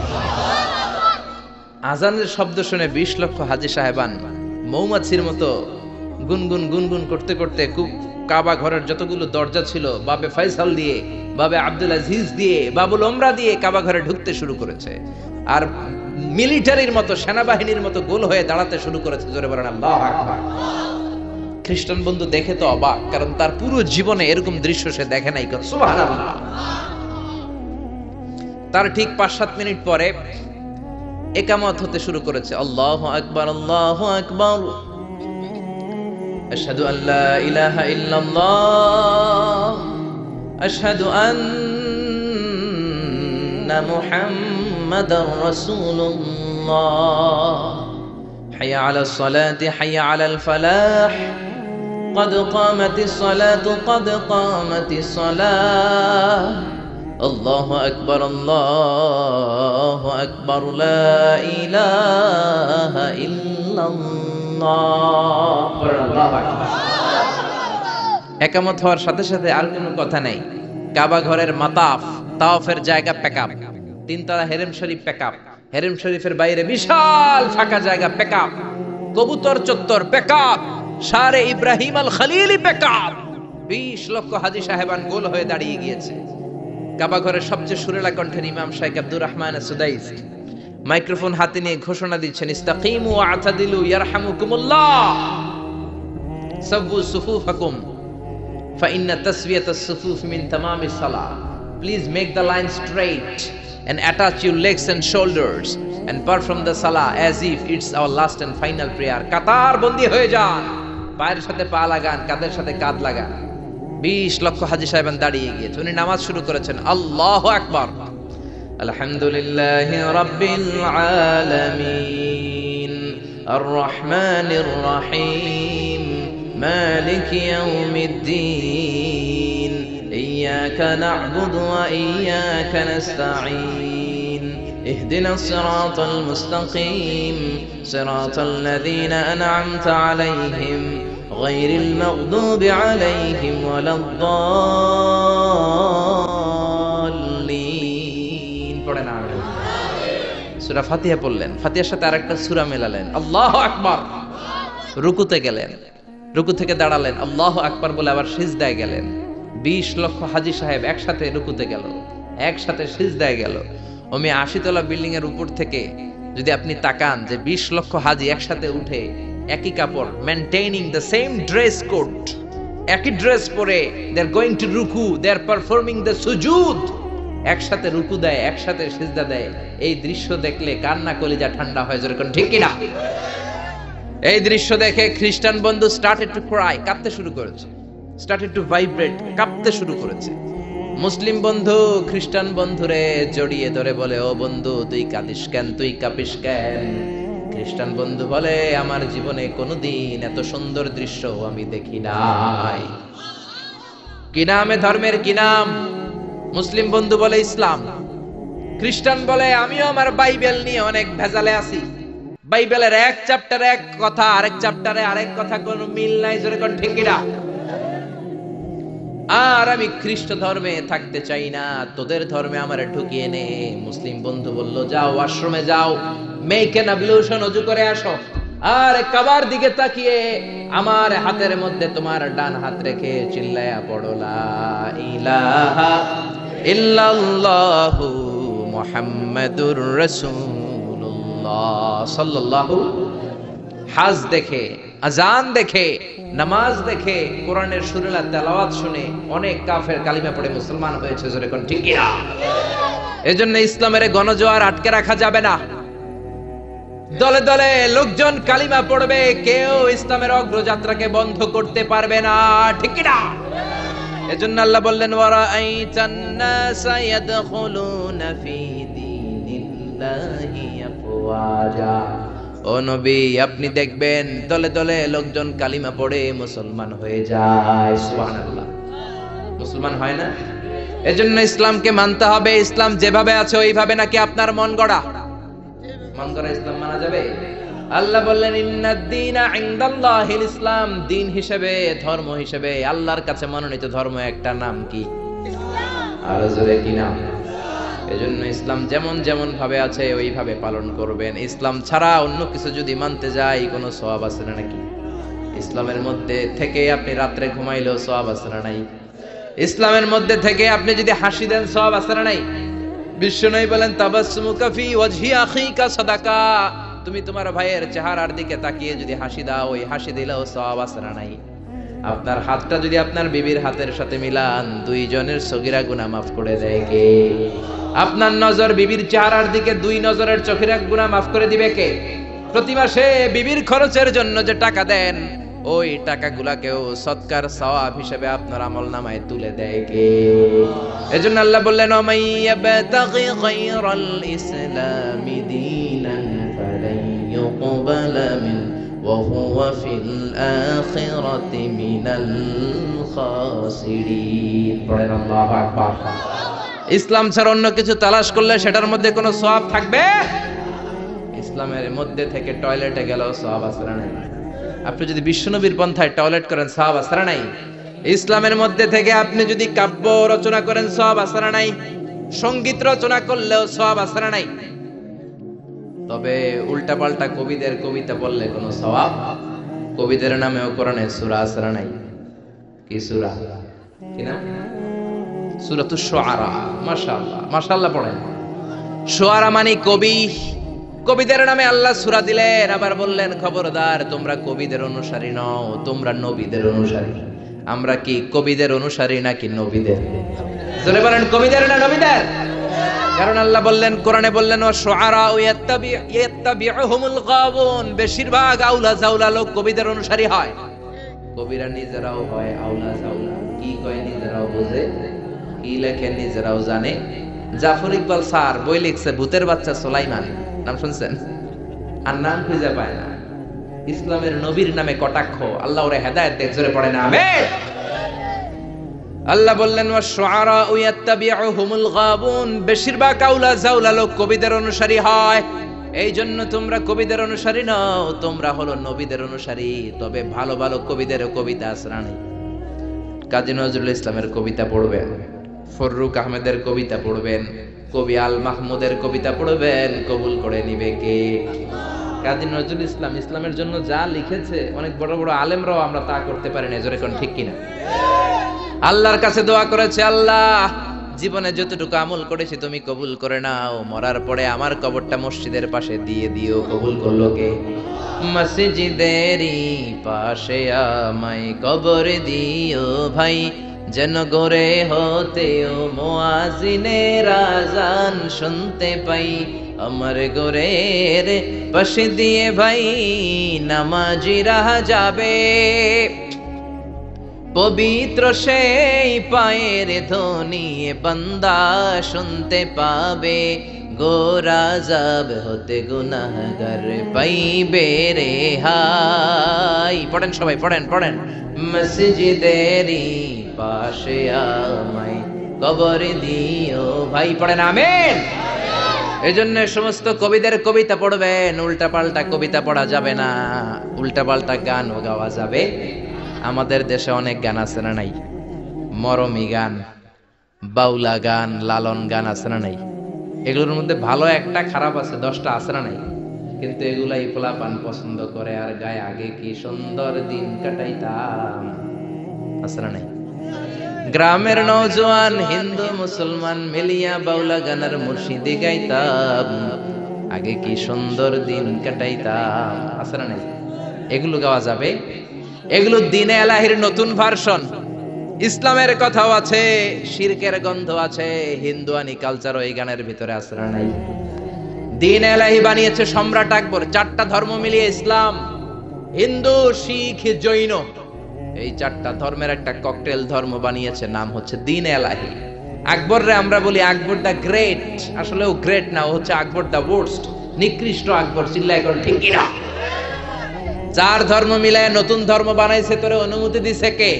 [SPEAKER 1] আজানের শব্দ শুনে 20 লক্ষ হাজী সাহেবান মৌমাছির মতো গুনগুন গুনগুন করতে করতে কাবা ঘরের যতগুলো দরজা ছিল, বাবে ফয়সাল দিয়ে, বাবে আব্দুল আজিজ দিয়ে, বাবুল ওমরা দিয়ে কাবা ঘরে ঢুকতে শুরু করেছে। আর মিলিটারির মতো, সেনাবাহিনীর মতো গোল হয়ে দাঁড়াতে শুরু করেছে। জোরে বলেন আল্লাহু আকবার। খ্রিস্টান বন্ধু দেখে তো অবাক, কারণ তার পুরো জীবনে এরকম দৃশ্য সে দেখে নাই। সুবহানাল্লাহ। তার ঠিক 5-7 মিনিট পরে ইকামত হতে শুরু করেছে। আল্লাহু আকবার, আল্লাহু আকবার, আশহাদু আল্লা ইলাহা ইল্লাল্লাহ, আশহাদু আন্না মুহাম্মাদার রাসূলুল্লাহ, হাইয়া আলাস সালাতি হাইয়া আলাল ফালাহ, قد قامت الصلاة قد قامت الصلاة، الله أكبر الله أكبر لا إله إلا الله। একামত হওয়ার সাথে সাথে আর কোনো কথা নেই। কাবা ঘরের মাতাফ, তাওয়াফের জায়গা প্যাকআপ, 3 তলা হেরেম শরীফ প্যাকআপ, হেরেম শরীফের বাইরে বিশাল ফাঁকা জায়গা প্যাকআপ, কবুতর চত্বর প্যাকআপ, শারে ইব্রাহিম আল খলিলি প্যাকআপ। 20 লক্ষ হাজী সাহেবান গোল হয়ে দাঁড়িয়ে গিয়েছে। কাবা ঘরের সবচেয়ে সুরেলা কণ্ঠের ইমাম শাইখ আব্দুর রহমান সুদাইস মাইক্রোফোন হাতে নিয়ে ঘোষণা দিচ্ছেন, ইস্তাকিমু ওয়া আতাদিলু ইয়ারহামুকুমুল্লাহ, সাব্বু সুফুফাকুম ফাইন্না তাসবিয়াতাস সুফুফ মিন তামামিস সালাহ। Please make the line straight and attach your legs and shoulders and perform the salah as if it's our last and final prayer. কাতার বন্দী হয়ে যান, পায়ের সাথে পা লাগান, কাঁধের সাথে কাঁধ লাগান। 20 লক্ষ হাজী সাহেবান দাঁড়িয়ে গিয়েছে। উনি নামাজ শুরু করেছেন, আল্লাহু আকবার, আলহামদুলিল্লাহি রাব্বিল আলামিন, আর রহমানির রহিম, মালিকি ইয়াউমিদ্দিন, ইয়াকা না'বুদু ওয়া ইয়াকা নাস্তাঈন, ইহদিনাস সিরাতাল মুস্তাকিম, সিরাতাল লাযীনা আন'আমতা আলাইহিম غير المغضوب عليهم ولا الضالين। পড়েন আমিন। সূরা ফাতিহা পড়লেন, ফাতিহার সাথে আরেকটা সূরা মেলালেন, আল্লাহু আকবার। রুকুতে গেলেন, রুকু থেকে দাঁড়ালেন, আল্লাহু আকবার বলে আবার সিজদায় গেলেন। 20 লক্ষ হাজী সাহেব একসাথে রুকুতে গেল, একসাথে সিজদায় গেল। ওমি 80 তলা বিল্ডিং এর উপর থেকে যদি আপনি তাকান যে 20 লক্ষ হাজী একসাথে উঠে একই কাপড়, maintaining the same dress code, একই ড্রেস পরে দে আর গোইং টু রুকু, দে আর পারফর্মিং দ্য সুজুদ, একসাথে রুকু দেয়, একসাথে সিজদা দেয়। এই দৃশ্য দেখলে কান্না কলিজা ঠান্ডা হয়ে যায়, ঠিক কি না? এই দৃশ্য দেখে খ্রিস্টান বন্ধু স্টার্টেড টু ক্রাই, কাঁদতে শুরু করেছে, স্টার্টেড টু ভাইব্রেট, কাঁপতে শুরু করেছে। মুসলিম বন্ধু খ্রিস্টান বন্ধুরে জড়িয়ে ধরে বলে, ও বন্ধু তুই কাঁদিস কেন, তুই কাঁপিস কেন? খ্রিস্টান বন্ধু বলে, আমার জীবনে কোনোদিন এত সুন্দর দৃশ্য আমি দেখি নাই। কি নামে ধর্মের কি নাম? মুসলিম বন্ধু বলে ইসলাম। খ্রিস্টান বলে, আমিও আমার বাইবেল নিয়ে অনেক ভেজালে আছি, বাইবেলের এক চ্যাপ্টারে এক কথা, আরেক চ্যাপ্টারে আরেক কথা, কোনো মিল নাই। জোরে কোন ঠিক কিনা? আর আমি খ্রিস্ট ধর্মে থাকতে চাই না, তোদের ধর্মে আমারে ঢুকিয়ে নে। মুসলিম বন্ধু বলল, যাও আশ্রমে যাও, মেক এন অ্যাবলিউশন, ওযু করে আসো, আর কাবার দিকে তাকিয়ে আমার হাতের মধ্যে তোমার ডান হাত রেখে চিল্লায়া পড়ো লা ইলাহা ইল্লাল্লাহু মুহাম্মাদুর রাসূলুল্লাহ সাল্লাল্লাহু। হাজ দেখে, আজান দেখে, নামাজ দেখে, কোরআনের সুরেলা তেলাওয়াত শুনে অনেক কাফের কালিমা পড়ে মুসলমান হয়েছে। জোরে কোন ঠিক কিনা? এজন্য ইসলামের গণজোয়ার আটকে রাখা যাবে না। দলে দলে লোকজন কালিমা পড়বে, কেউ ইসলামের অগ্রযাত্রাকে বন্ধ করতে পারবে না, ঠিক কিনা? এজন্য আল্লাহ বললেন, ওয়ারাআইতান নাসা ইয়াদখুলুনা ফি দীনিল্লাহি আফওয়াজা। ও নবী, আপনি দেখবেন দলে দলে লোকজন কালিমা পড়ে মুসলমান হয়ে যায়। সুবহানাল্লাহ। মুসলমান হয় না? এজন্য ইসলামকে মানতে হবে। ইসলাম যেভাবে আছে ওইভাবে, নাকি আপনার মন গড়া? মন গড়া ইসলাম মানা যাবে? আল্লাহ বললেন, ইন্নাদ-দীনা ইনদাল্লাহিল ইসলাম। দিন হিসেবে, ধর্ম হিসেবে আল্লাহর কাছে মনোনীত ধর্ম একটা নাম কি? ইসলাম। আর জোরে কি নাম? এজন্য ইসলাম যেমন যেমন ভাবে আছে ওইভাবে পালন করবেন। ইসলাম ছাড়া অন্য কিছু যদি মানতে যাই, কোনো সওয়াব আছে না নাকি? ইসলামের মধ্যে থেকে আপনি রাত্রে ঘুমাইলেও সওয়াব আছে না নাই? ইসলামের মধ্যে থেকে আপনি যদি হাসি দেন, সওয়াব আছে না নাই? বিশ্বনবী বলেন তাবাসসুমুকা ফি ওয়াজহি আখিকা সাদাকা, তুমি তোমার ভাইয়ের চেহারার দিকে তাকিয়ে যদি হাসি দাও, ওই হাসি দিলেও সওয়াব আছে না নাই? আপনার হাতটা যদি আপনার বিবির হাতের সাথে মিলান, দুইজনের সগীরা গুনাহ মাফ করে দেয় কে? আপনার নজর বিবির চেহারার দিকে, দুই নজরের চোখের গুনাহ মাফ করে দিবে কে? প্রতি মাসে বিবির খরচের জন্য যে টাকা দেন, ওই টাকাগুলাকেও সদকার সওয়াব হিসেবে আপনার আমলনামায় তুলে দেয় কে? এজন্য আল্লাহ বললেন ওমাইয়াবতাগি গায়রাল ইসলামি দীনান ফালান ইউকবালা মিন ওয়া হুয়া ফিল আখিরাতি মিনাল খাসিরিন। পড়েন আল্লাহু আকবার। ইসলাম ছাড়া অন্য কিছু তালাশ করলে সেটার মধ্যে কোনো সওয়াব থাকবে? ইসলামের মধ্যে থেকে টয়লেটে গেলেও সওয়াব আছে না নাই? আপনি যদি বিশ্বনবীর পন্থায় টয়লেট করেন, সওয়াব আছে না নাই? ইসলামের মধ্যে থেকে আপনি যদি কাব্য রচনা করেন, সওয়াব আছে না নাই? সঙ্গীত রচনা করলেও সওয়াব আছে না নাই? তবে উল্টাপাল্টা কবিদের কবিতা পড়লে কোনো সওয়াব? কবিদের নামেও কোরআনে সূরা আছে না নাই? কি সূরা? কি না? সূরাতুশ শুআরা। মাশাআল্লাহ, মাশাআল্লাহ পড়েন। শুআরা মানে কবি, কবিদের নামে আল্লাহ সূরা দিলেন, আবার বললেন খবরদার তোমরা কবিদের অনুসারী নও, তোমরা নবীদের অনুসারী। আমরা কি কবিদের অনুসারী নাকি নবীদের? জোরে বলেন, কবিদের না নবীদের? কারণ আল্লাহ বললেন, কোরআনে বললেন ওয়াশুআরা ইয়াত্তাবিউহুমুল গাবুন, বেশিরভাগ আউলা জাউলা লোক কবিদের অনুসারী হয়। কবিরা নিজেরাও হয় আউলা জাউলা। কি কয় নিজেরাও বোঝে, কি লেখে নিজেরাও জানে। জাফর ইকবাল স্যার বই লিখছে ভূতের বাচ্চা সুলাইমান, নাম শুনছেন? আর নাম খুঁজে পায় না। ইসলামের নবীর নামে কটাক্ষ, আল্লাহ ওরে হেদায়েত দেখ। জোরে পড়ে না আমিন। আল্লাহ বললেন ওয়াশুআরা ইয়াত্তাবিউহুমুল গাবুন, বেশিরভাগ আউলা জাউলা লোক কবিদের অনুসারী হয়। এই জন্য তোমরা কবিদের অনুসারী নও, তোমরা হলো নবীদের অনুসারী। তবে ভালো ভালো কবিদের কবিতা আছে না নাই? কাজী নজরুল ইসলামের কবিতা পড়বেন, ফররুক আহমেদের কবিতা পড়বেন, কবি আল মাহমুদের কবিতা পড়বেন, কবুল করে নিবে কে? কাজী নজরুল ইসলাম ইসলামের জন্য যা লিখেছে, অনেক বড় বড় আলেমরাও আমরা তা করতে পারি না। জোরে কোন ঠিক কিনা? আল্লাহর কাছে দোয়া করেছে, আল্লাহ জীবনে যতটুকু আমল করেছি তুমি কবুল করে নাও, মরার পরে আমার কবরটা মসজিদের পাশে দিয়ে দিও। কবুল করলো কে? মসজিদেরই পাশে আমায় কবর দিও ভাই, যেন গরে হতেও মুয়াজ্জিনের আযান শুনতে পাই। আমার গোরের পাশে দিয়ে ভাই নামাজিরা যাবে, পবিত্র সেই পায়ের ধ্বনি বান্দা শুনতে পাবে। গোরা যাব হতে গুনাহগার পাইবে রেহাই। পড়েন সবাই, পড়েন পড়েন। মসজিদেরই পাশে আমায় কবর দিও ভাই। পড়েন আমিন। এজন্য সমস্ত কবিদের কবিতা পড়বেন, উল্টা পাল্টা কবিতা পড়া যাবে না, উল্টা পাল্টা গানও গাওয়া যাবে। আমাদের দেশে অনেক গান আছে না নাই? মরমী গান, বাউলা গান, লালন গান আছে না নাই? এগুলোর মধ্যে ভালো একটা, খারাপ আছে 10টা, আছে না নাই? কিন্তু এগুলাই পোলাপান পছন্দ করে আর গায়ে। আগে কি সুন্দর দিন কাটাইতাম, আছে না নাই? গ্রামের নওজোয়ান হিন্দু মুসলমান মিলিয়া বাউলা গানের মুর্শিদি গাইতাম, আগে কি সুন্দর দিন কাটাইতাম, আছে না নাই? এগুলো গাওয়া যাবে? এগুলো দ্বীনে এলাহির নতুন ভার্সন। ইসলামের কথাও আছে, শিরকের গন্ধ আছে, হিন্দুয়ানি কালচারও এই গানের ভিতরে আছে না নাই? দ্বীনে এলাহি বানিয়েছে সম্রাট আকবর। 4টা ধর্ম মিলিয়ে ইসলাম, হিন্দু, শিখ, জৈন, এই 4টা ধর্মের একটা ককটেল ধর্ম বানিয়েছে, নাম হচ্ছে দ্বীনে এলাহি। আকবর রে আমরা বলি আকবর দা গ্রেট, আসলে ও গ্রেট না, ও হচ্ছে আকবর দা ওয়ার্স্ট, নিকৃষ্ট আকবর। চিল্লায় কোন ঠিক কিনা? 4 ধর্ম মিলায় নতুন ধর্ম বানাইছে, তোরে অনুমতি দিছে কে?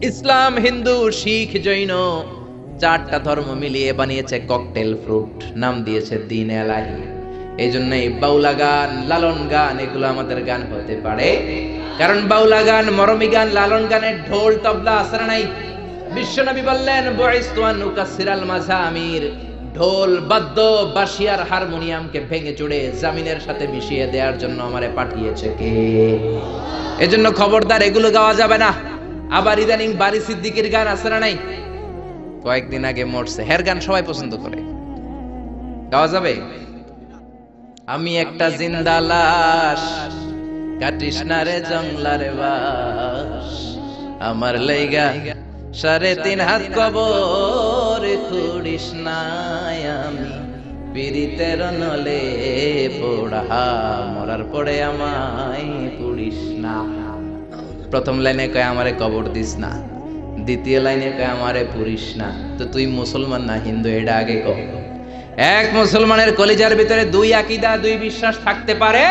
[SPEAKER 1] ইসলাম, হিন্দু, শিখ, জৈন, 4টা ধর্ম মিলিয়ে বানিয়েছে ককটেল ফ্রুট, নাম দিয়েছে দ্বীনে এলাহি। এই জন্যই বাউলা গান, লালন গান এগুলো আমাদের গান হতে পারে। কারণ বাউলা গান, মরমী গান, লালন গানের ঢোল তবলা আছে না নাই? বিশ্বনবী বললেন বুইসতু আন উকাসসিরাল মাযামির, ঢোল, বাদ্য, বাঁশি আর হারমোনিয়ামকে ভেঙে চুড়ে জামিনের সাথে মিশিয়ে দেওয়ার জন্য আমারে পাঠিয়েছে কে? এজন্য খবরদার এগুলো গাওয়া যাবে না। আবার ইদানিং বারি সিদ্দিকীর গান আছে না নাই? কয়েকদিন আগে মরছে, হের গান সবাই পছন্দ করে, গাওয়া যাবে? আমি একটা জিন্দা লাশ, কাটিস না রে জংলারে বাস, আমার লাইগা 3.5 হাত কবর খুঁড়িস নাই, আমি পীড়িতের নলে পোড়া, মরার পরে আমায় পুড়িস না। প্রথম লাইনে কয় আমারে কবর দিস না, দ্বিতীয় লাইনে কয় আমারে পুড়িস না। তো তুই মুসলমান না হিন্দু, এটা আগে কও। এক মুসলমানের কলিজার ভিতরে 2 আকীদা 2 বিশ্বাস থাকতে পারে?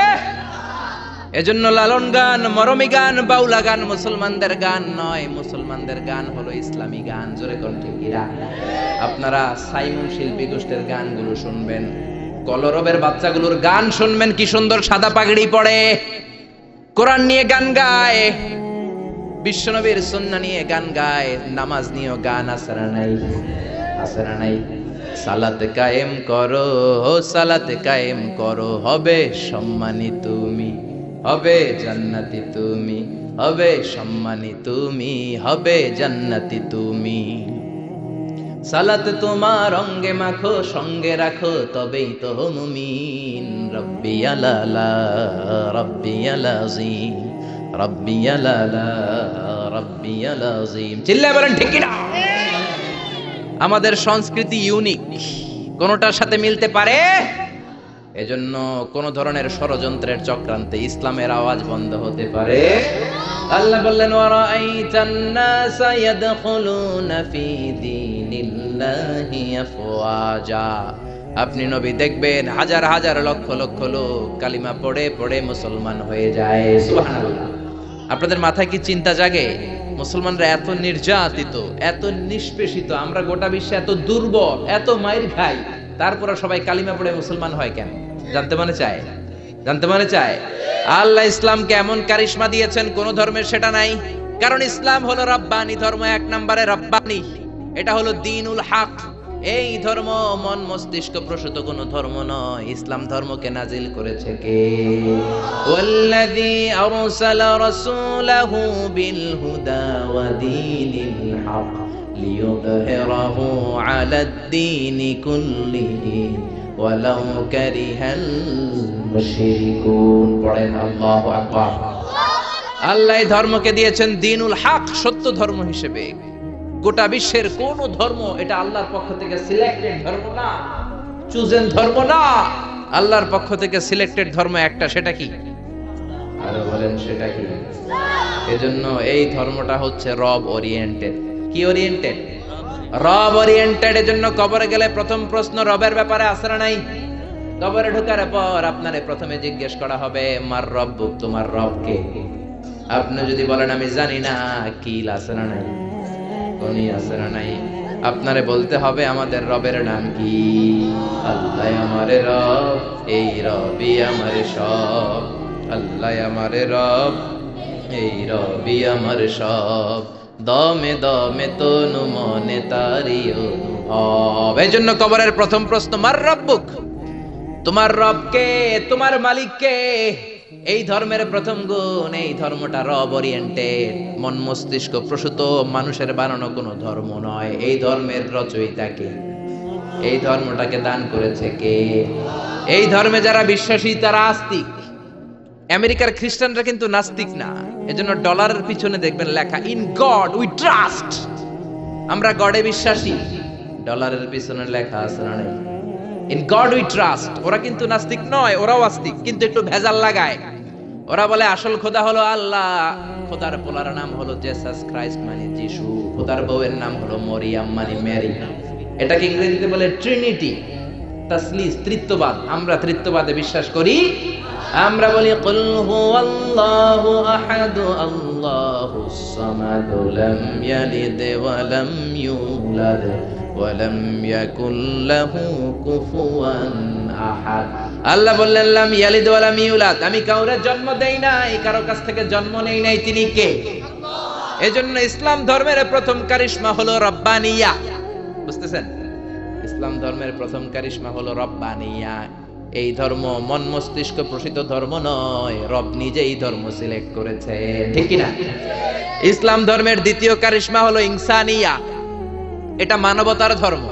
[SPEAKER 1] এজন্য লালন গান, মরমী গান, বাউলা গান মুসলমানদের গান নয়, মুসলমানদের গান হলো ইসলামী গান। জোরে কোন ঠিক কিনা? আপনারা সাইমন শিল্পী গোষ্ঠীর গানগুলো শুনবেন, কলরবের বাচ্চাগুলোর গান শুনবেন, কি সুন্দর সাদা পাগড়ি পরে কোরআন নিয়ে গান গায়, বিশ্বনবীর সুন্নাহ নিয়ে গান গায়, নামাজ নিয়েও গান আছে না নাই? আছে না নাই? সালাত কায়েম করো, সালাত কায়েম করো, হবে সম্মানী তুমি, হবে জান্নাতি তুমি, হবে সম্মানী তুমি, হবে জান্নাতি তুমি। সালাত তোমার অঙ্গে মাখো, সঙ্গে রাখো, তবেই তো মুমিন। রব্বি আলালা, রব্বি আলাযীম, রব্বি আলালা, রব্বি আলাযীম। চিল্লায় বলেন ঠিক কিনা? আমাদের সংস্কৃতি ইউনিক, কোনটার সাথে মিলতে পারে? এজন্য কোন ধরনের ষড়যন্ত্রের চক্রান্তে ইসলামের আওয়াজ বন্ধ হতে পারে? আল্লাহ বললেন ওয়ারাআইতান নাসা ইয়াদখুলুনা ফি দীনিল্লাহি আফওয়াজা। আপনি নবী দেখবেন হাজার হাজার লক্ষ লক্ষ লোক কালিমা পড়ে পড়ে মুসলমান হয়ে যায়। সুবহানাল্লাহ। আপনাদের মাথায় কি চিন্তা জাগে? মুসলমানরা এত নির্যাতিত, এত নিষ্পেষিত, আমরা গোটা বিশ্বে এত দুর্বল, এত মাইর খাই, তারপরে সবাই কালিমা পড়ে মুসলমান হয় কেন? জানতে মনে চায়? জানতে মনে চায়? আল্লাহ ইসলামকে এমন কারিশমা দিয়েছেন, কোন ধর্মের সেটা নাই। কারণ ইসলাম হলো রব্বানি ধর্ম, 1 নম্বরে রব্বানি। এটা হলো দ্বীনুল হক। এই ধর্ম মন মস্তিষ্ক প্রসূত কোন ধর্ম নয়। ইসলাম ধর্মকে নাজিল করেছে কে? ওয়াল্লাযী আরসালা রাসূলাহু বিল হুদা ওয়া দীনিল হক লিইয়ুযহিরাহু আলাদ-দীনি কুল্লিহি ওয়ালাউ কারিহাল মুশরিকুন। পড়েন আল্লাহু আকবার। আল্লাহ এই ধর্মকে দিয়েছেন দ্বীনুল হক, সত্য ধর্ম হিসেবে। গোটা বিশ্বের কোন ধর্ম এটা আল্লাহর পক্ষ থেকে সিলেক্টেড ধর্ম না, চুজেন ধর্ম না। আল্লাহর পক্ষ থেকে সিলেক্টেড ধর্ম একটা, সেটা কি? আরো বলেন সেটা কি? এজন্য এই ধর্মটা হচ্ছে রব ওরিয়েন্টেড। কি ওরিয়েন্টেড? রব ওরিয়েন্টেড। এজন্য কবরে গেলে প্রথম প্রশ্ন রবের ব্যাপারে আছে না নাই? কবরে ঢোকার পর আপনারে প্রথমে জিজ্ঞেস করা হবে মার রব্বুক, তোমার রব কে? আপনি যদি বলেন আমি জানি না, কি আছে না নাই? কোনই আছে না নাই? আপনারে বলতে হবে আমাদের রবের নাম কি? আল্লাহ আমারে রব, এই রবই আমারে সব। আল্লাহ আমারে রব, এই রবি আমার সব। দমে দমে তনু মনে তারি অনুভব। এই জন্য কবরের প্রথম প্রশ্ন মার রব্বুক, তোমার রব কে, তোমার মালিক কে? এই ধর্মের প্রথম গুণ, এই ধর্মটা রব ওরিয়েন্টেড, মন মস্তিষ্ক প্রসূত, মানুষের বানানো কোনো ধর্ম নয়। এই ধর্মের রচয়িতা কে? এই ধর্মটাকে দান করেছে কে? এই ধর্মে যারা বিশ্বাসী তারা আস্তিক। আমেরিকার খ্রিস্টানরা কিন্তু নাস্তিক না। এজন্য ডলারের পিছনে দেখবেন লেখা ইন গড উই ট্রাস্ট। আমরা গডে বিশ্বাসী, ডলারের পিছনে লেখা আছে না নাই? In god we trust. ওরা কিন্তু নাস্তিক নয়, ওরাও আস্তিক, কিন্তু একটু ভেজাল লাগায়। ওরা বলে আসল খোদা হলো আল্লাহ, খোদার পোলার নাম হলো জেসাস ক্রাইস্ট মানে যিশু, খোদার বউয়ের নাম হলো মরিয়াম মানে মেরি। এটাকে ইংরেজিতে বলে ট্রিনিটি, তাসলিস, ত্রিত্ববাদ। আমরা ত্রিত্ববাদে বিশ্বাস করি। আমরা বলি কুল হুয়াল্লাহু আহাদ আল্লাহুস সামাদ লাম ইয়ালিদ ওয়া লাম ইউলাদ ওয়া লাম ইয়াকুল লাহু কুফুয়ান আহাদ। আল্লাহ বললেন লাম ইয়ালিদ ওয়া লাম ইউলাদ, আমি কাউরে জন্ম দেই নাই, কারো কাছ থেকে জন্ম নেই নাই। তিনি কে? এজন্য ইসলাম ধর্মের প্রথম কারিশমা হলো রব্বানিয়া। বুঝতেছেন? ইসলাম ধর্মের প্রথম কারিশমা হলো রব্বানিয়া। এই ধর্ম মন মস্তিষ্ক প্রসিত ধর্ম নয়, রব নিজেই ধর্ম সিলেক্ট করেছে, ঠিক কি না? ইসলাম ধর্মের দ্বিতীয় কারিশমা হলো ইনসানিয়া। এটা মানবতার ধর্ম।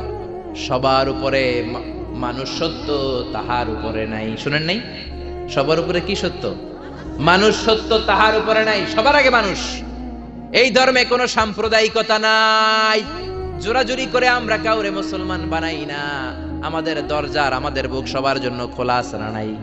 [SPEAKER 1] সবার উপরে মানুষ সত্য, তাহার উপরে নাই। শুনেন নাই? সবার উপরে কি সত্য? মানুষ সত্য, তাহার উপরে নাই। সবার আগে মানুষ। এই ধর্মে কোনো সাম্প্রদায়িকতা নাই। জোরাজুরি করে আমরা কাউরে মুসলমান বানাই না। আমাদের দরজা আর আমাদের বুক সবার জন্য খোলা আছে না নাই?